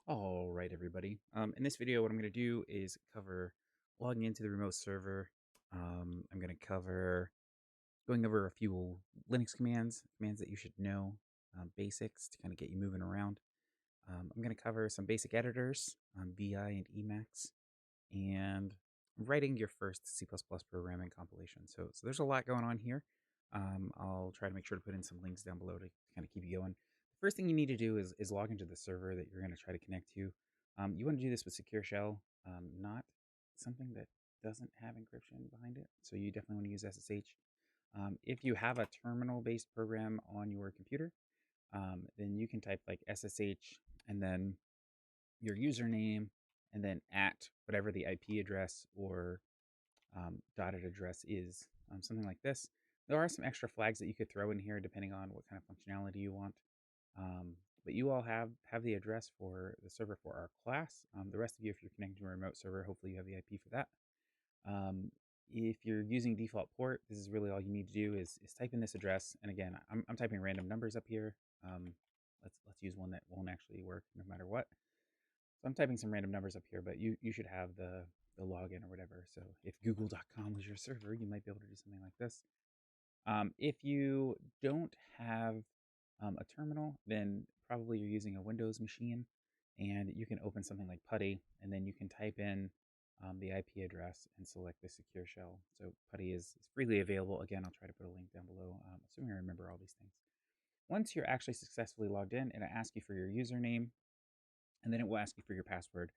All right, everybody. In this video, what I'm going to do is cover logging into the remote server. I'm going to cover going over a few Linux commands that you should know, basics to kind of get you moving around. I'm going to cover some basic editors, VI and Emacs, and writing your first C++ program and compilation. So there's a lot going on here. I'll try to make sure to put in some links down below to kind of keep you going. The first thing you need to do is log into the server that you're going to try to connect to. You want to do this with Secure Shell, not something that doesn't have encryption behind it. So you definitely want to use SSH. If you have a terminal-based program on your computer, then you can type like SSH and then your username and then at whatever the IP address or dotted address is, something like this. There are some extra flags that you could throw in here depending on what kind of functionality you want. Um, but you all have the address for the server for our class. The rest of you, if you're connecting to a remote server, hopefully you have the IP for that. If you're using default port, this is really all you need to do is type in this address. And again, I'm typing random numbers up here. Let's use one that won't actually work no matter what. So I'm typing some random numbers up here, but you should have the login or whatever. So if google.com was your server, you might be able to do something like this. If you don't have a terminal, then probably you're using a Windows machine, and you can open something like PuTTY, and then you can type in the IP address and select the secure shell. So PuTTY is freely available. Again, I'll try to put a link down below, assuming I remember all these things. Once you're actually successfully logged in, it'll ask you for your username, and then it will ask you for your password.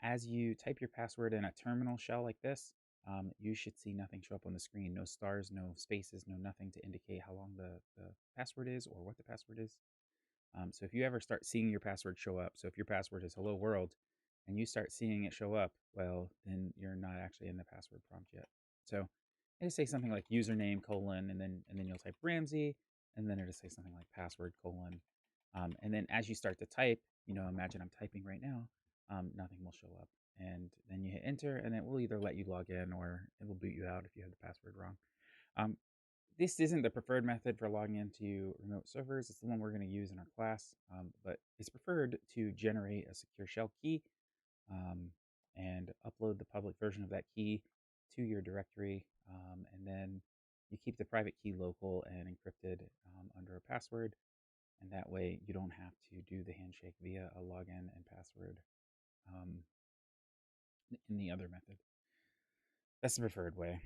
As you type your password in a terminal shell like this, you should see nothing show up on the screen. No stars, no spaces, no nothing to indicate how long the password is or what the password is. So if you ever start seeing your password show up, so if your password is hello world and you start seeing it show up, well, then you're not actually in the password prompt yet. So it'll say something like username colon, and then you'll type Ramsey, and then it'll say something like password colon. And then as you start to type, imagine I'm typing right now, nothing will show up. And then you hit enter, and it will either let you log in or it will boot you out if you have the password wrong. Um, this isn't the preferred method for logging into remote servers. It's the one we're going to use in our class, but it's preferred to generate a secure shell key um, and upload the public version of that key to your directory, and then you keep the private key local and encrypted under a password, and that way you don't have to do the handshake via a login and password um, in the other method. That's the preferred way.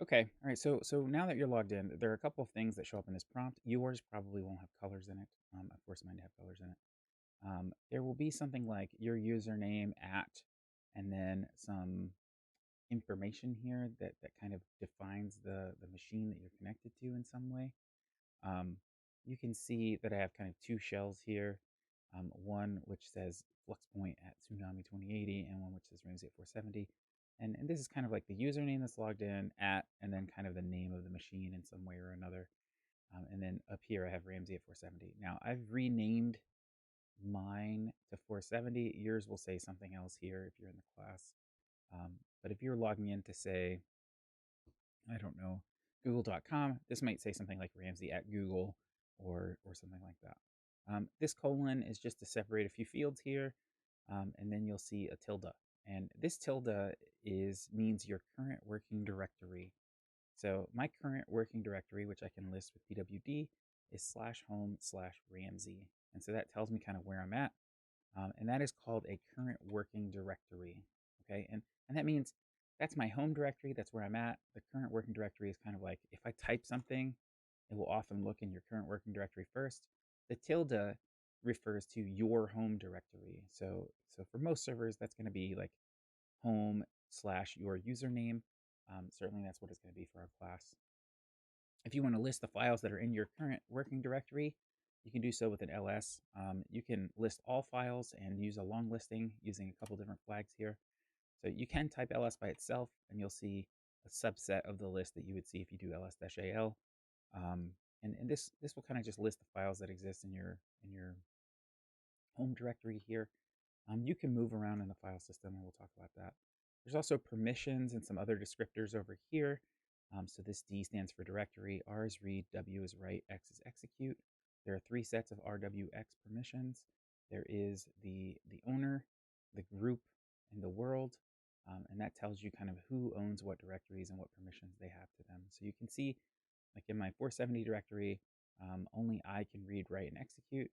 Okay, all right. So now that you're logged in, there are a couple of things that show up in this prompt. Yours probably won't have colors in it. Of course, mine have colors in it. There will be something like your username at, and then some information here that kind of defines the machine that you're connected to in some way. Um, you can see that I have kind of two shells here. One which says FluxPoint at Tsunami 2080, and one which says Ramsey at 470. And this is kind of like the username that's logged in at, and then kind of the name of the machine in some way or another. And then up here I have Ramsey at 470. Now I've renamed mine to 470. Yours will say something else here if you're in the class. But if you're logging in to say, I don't know, google.com, this might say something like Ramsey at Google or something like that. This colon is just to separate a few fields here, and then you'll see a tilde. And this tilde means your current working directory. So my current working directory, which I can list with pwd, is /home/Ramsey. And so that tells me kind of where I'm at. And that is called a current working directory. Okay, and that means that's my home directory. That's where I'm at. The current working directory is kind of like if I type something, it will often look in your current working directory first. The tilde refers to your home directory. So for most servers, that's going to be like home/your username. Certainly, that's what it's going to be for our class. If you want to list the files that are in your current working directory, you can do so with an ls. You can list all files and use a long listing using a couple different flags here. So you can type ls by itself, and you'll see a subset of the list that you would see if you do ls-al. And this will kind of just list the files that exist in your home directory here. You can move around in the file system, and we'll talk about that. There's also permissions and some other descriptors over here. So this D stands for directory, R is read, W is write, X is execute. There are 3 sets of RWX permissions. there is the owner, the group, and the world, and that tells you kind of who owns what directories and what permissions they have to them. So you can see, like in my 470 directory, only I can read, write, and execute.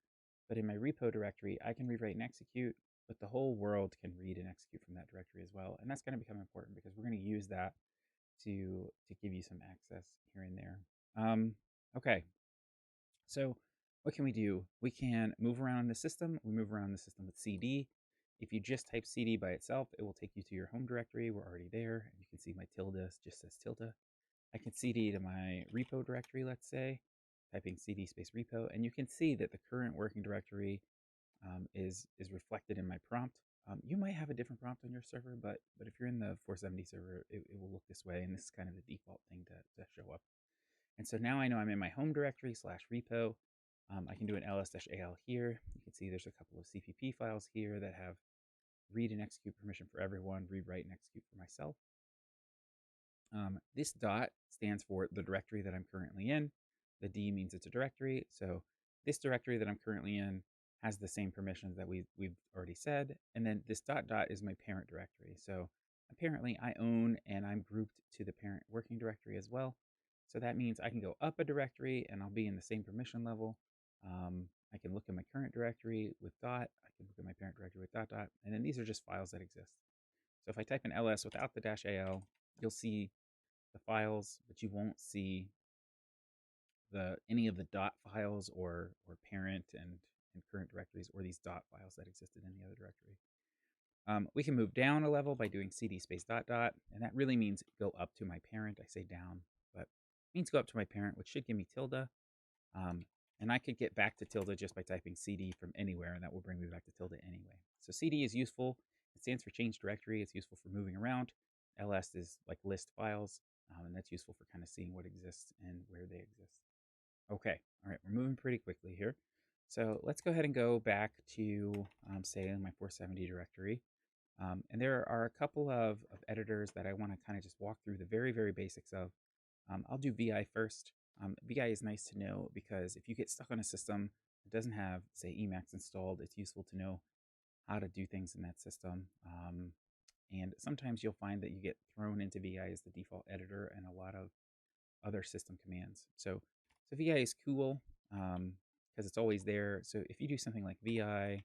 But in my repo directory, I can read, write, and execute, but the whole world can read and execute from that directory as well. And that's going to become important because we're going to use that to give you some access here and there. Okay, so what can we do? We can move around the system. We move around the system with cd. If you just type cd by itself, it will take you to your home directory. We're already there. And you can see my tilde just says tilde. I can cd to my repo directory, let's say, typing cd space repo, and you can see that the current working directory is reflected in my prompt. You might have a different prompt on your server, but if you're in the 470 server, it will look this way, and this is kind of the default thing to show up. And so now I know I'm in my home directory / repo. I can do an ls-al here. You can see there's a couple of CPP files here that have read and execute permission for everyone, read, write, and execute for myself. This dot stands for the directory that I'm currently in. The D means it's a directory. So this directory that I'm currently in has the same permissions that we've already said. And then this dot is my parent directory. So apparently I own and I'm grouped to the parent working directory as well. So that means I can go up a directory and I'll be in the same permission level. I can look at my current directory with dot. I can look at my parent directory with dot. And then these are just files that exist. So if I type in ls without the -al, you'll see the files, but you won't see any of the dot files or parent and current directories or these dot files that existed in the other directory. We can move down a level by doing cd space .. And that really means go up to my parent. I say down, but it means go up to my parent, which should give me tilde. And I could get back to tilde just by typing cd from anywhere, and that will bring me back to tilde anyway. So cd is useful. It stands for change directory. It's useful for moving around. ls is like list files, and that's useful for kind of seeing what exists and where they exist. Okay, all right, we're moving pretty quickly here. So let's go ahead and go back to, say, my 470 directory. And there are a couple of editors that I want to kind of just walk through the very, very basics of. I'll do VI first. VI is nice to know because if you get stuck on a system that doesn't have, say, emacs installed, it's useful to know how to do things in that system. And sometimes you'll find that you get thrown into VI as the default editor and a lot of other system commands. So VI is cool because it's always there. So if you do something like VI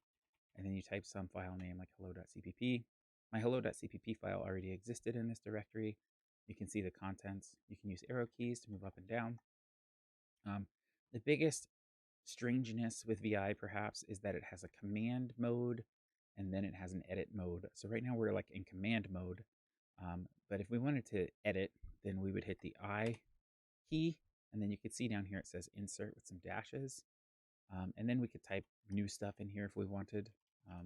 and then you type some file name like hello.cpp, my hello.cpp file already existed in this directory. You can see the contents. You can use arrow keys to move up and down. The biggest strangeness with VI perhaps is that it has a command mode and then it has an edit mode. So right now we're like in command mode, but if we wanted to edit, then we would hit the I key, and then you can see down here it says insert with some dashes, and then we could type new stuff in here if we wanted.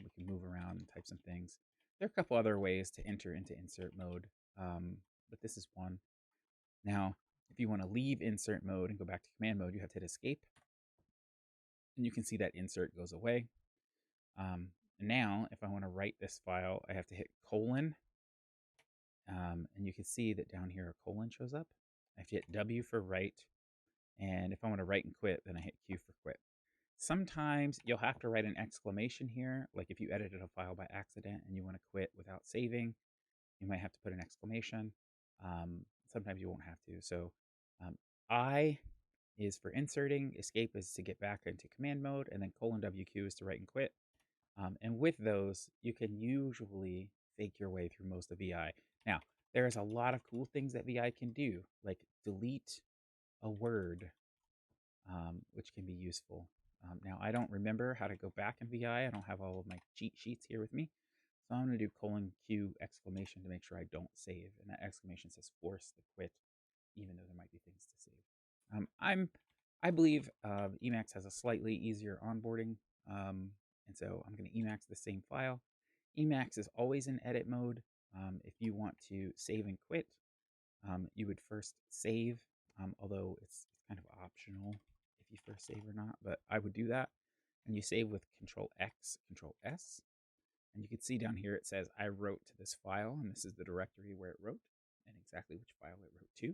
We can move around and type some things. There are a couple other ways to enter into insert mode, but this is one. Now, if you want to leave insert mode and go back to command mode, you have to hit escape, and you can see that insert goes away. Now, if I want to write this file, I have to hit colon, and you can see that down here a colon shows up. I have to hit W for write, and if I want to write and quit, then I hit Q for quit. Sometimes you'll have to write an exclamation here, like if you edited a file by accident and you want to quit without saving, you might have to put an exclamation. Sometimes you won't have to. So I is for inserting, escape is to get back into command mode, and then :WQ is to write and quit. And with those, you can usually fake your way through most of VI. Now, there's a lot of cool things that VI can do, like delete a word, which can be useful. Now, I don't remember how to go back in VI. I don't have all of my cheat sheets here with me. So I'm going to do :Q exclamation to make sure I don't save. And that exclamation says force the quit, even though there might be things to save. I believe Emacs has a slightly easier onboarding. And so I'm going to Emacs the same file. Emacs is always in edit mode. If you want to save and quit, you would first save, although it's kind of optional if you first save or not, but I would do that. And you save with ctrl-x, ctrl-s. And you can see down here it says I wrote to this file, and this is the directory where it wrote, and exactly which file it wrote to.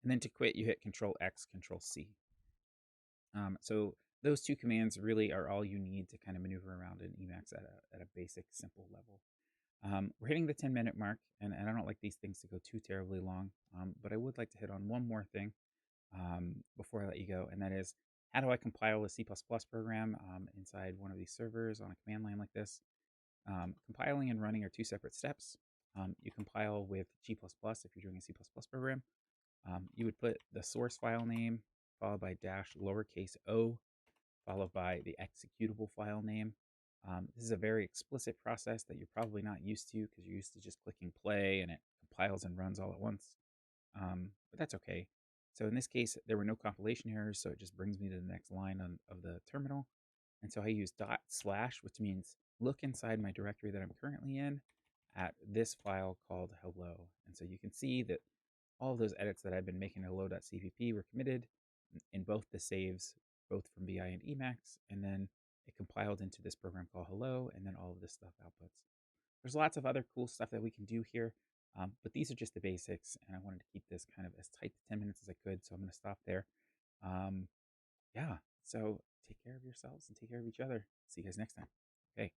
And then to quit, you hit ctrl-x, ctrl-c. So those two commands really are all you need to kind of maneuver around in Emacs at a basic, simple level. We're hitting the 10-minute mark, and I don't like these things to go too terribly long, but I would like to hit on one more thing before I let you go, and that is, how do I compile a C++ program inside one of these servers on a command line like this? Compiling and running are two separate steps. You compile with G++ if you're doing a C++ program. You would put the source file name followed by dash lowercase o, followed by the executable file name. This is a very explicit process that you're probably not used to because you're used to just clicking play and it compiles and runs all at once. But that's okay. So in this case, there were no compilation errors, so it just brings me to the next line of the terminal. And so I use // which means look inside my directory that I'm currently in at this file called hello. And so you can see that all of those edits that I've been making to hello.cpp were committed in both the saves, both from VI and Emacs, and then it compiled into this program called hello, and then all of this stuff outputs. There's lots of other cool stuff that we can do here, but these are just the basics, and I wanted to keep this kind of as tight to 10 minutes as I could, so I'm going to stop there. Yeah, so take care of yourselves and take care of each other. See you guys next time. Okay.